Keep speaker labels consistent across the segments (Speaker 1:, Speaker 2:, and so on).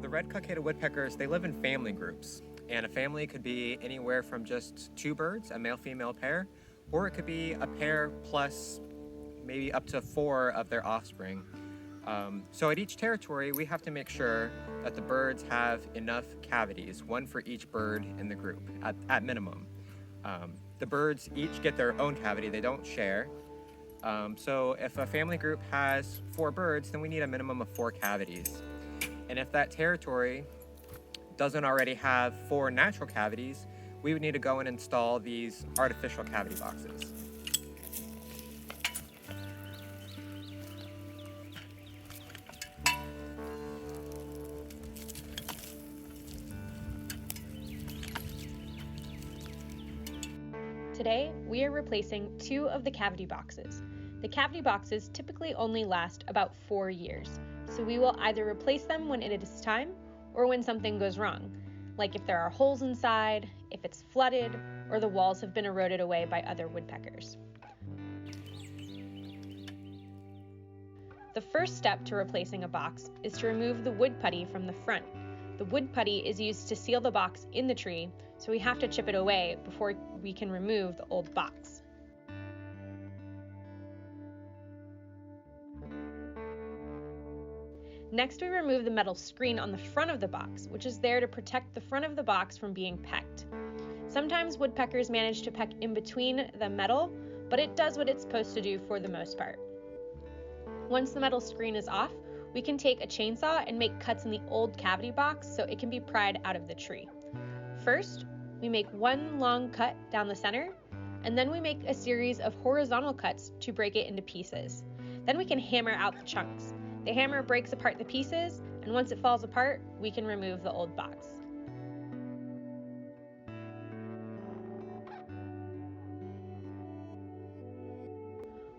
Speaker 1: The red-cockaded woodpeckers, they live in family groups, and a family could be anywhere from just 2 birds, a male-female pair, or it could be a pair plus maybe up to 4 of their offspring. So at each territory, we have to make sure that the birds have enough cavities, one for each bird in the group, at minimum. The birds each get their own cavity, they don't share. So if a family group has 4 birds, then we need a minimum of 4 cavities. And if that territory doesn't already have 4 natural cavities, we would need to go and install these artificial cavity boxes.
Speaker 2: Today, we are replacing 2 of the cavity boxes. The cavity boxes typically only last about 4 years, so we will either replace them when it is time or when something goes wrong, like if there are holes inside, if it's flooded, or the walls have been eroded away by other woodpeckers. The first step to replacing a box is to remove the wood putty from the front. The wood putty is used to seal the box in the tree, so we have to chip it away before we can remove the old box. Next, we remove the metal screen on the front of the box, which is there to protect the front of the box from being pecked. Sometimes woodpeckers manage to peck in between the metal, but it does what it's supposed to do for the most part. Once the metal screen is off, we can take a chainsaw and make cuts in the old cavity box so it can be pried out of the tree. First, we make one long cut down the center, and then we make a series of horizontal cuts to break it into pieces. Then we can hammer out the chunks. The hammer breaks apart the pieces, and once it falls apart, we can remove the old box.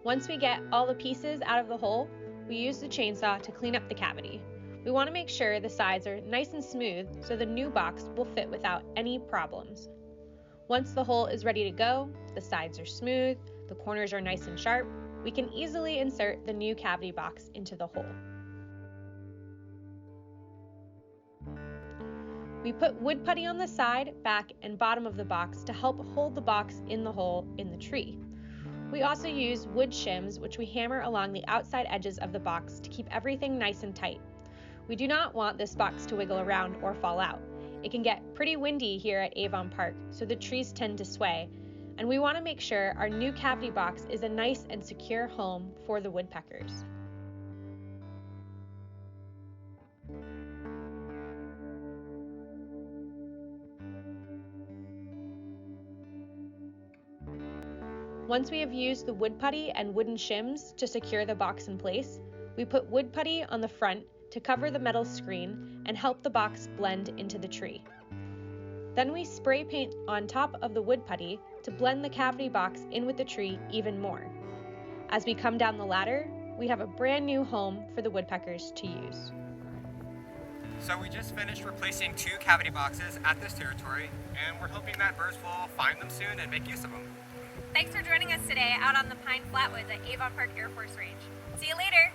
Speaker 2: Once we get all the pieces out of the hole, we use the chainsaw to clean up the cavity. We want to make sure the sides are nice and smooth so the new box will fit without any problems. Once the hole is ready to go, the sides are smooth, the corners are nice and sharp, we can easily insert the new cavity box into the hole. We put wood putty on the side, back, and bottom of the box to help hold the box in the hole in the tree. We also use wood shims, which we hammer along the outside edges of the box to keep everything nice and tight. We do not want this box to wiggle around or fall out. It can get pretty windy here at Avon Park, so the trees tend to sway, and we want to make sure our new cavity box is a nice and secure home for the woodpeckers. Once we have used the wood putty and wooden shims to secure the box in place, we put wood putty on the front to cover the metal screen and help the box blend into the tree. Then we spray paint on top of the wood putty to blend the cavity box in with the tree even more. As we come down the ladder, we have a brand new home for the woodpeckers to use.
Speaker 1: So we just finished replacing 2 cavity boxes at this territory, and we're hoping that birds will find them soon and make use of them.
Speaker 3: Thanks for joining us today out on the Pine Flatwoods at Avon Park Air Force Range. See you later!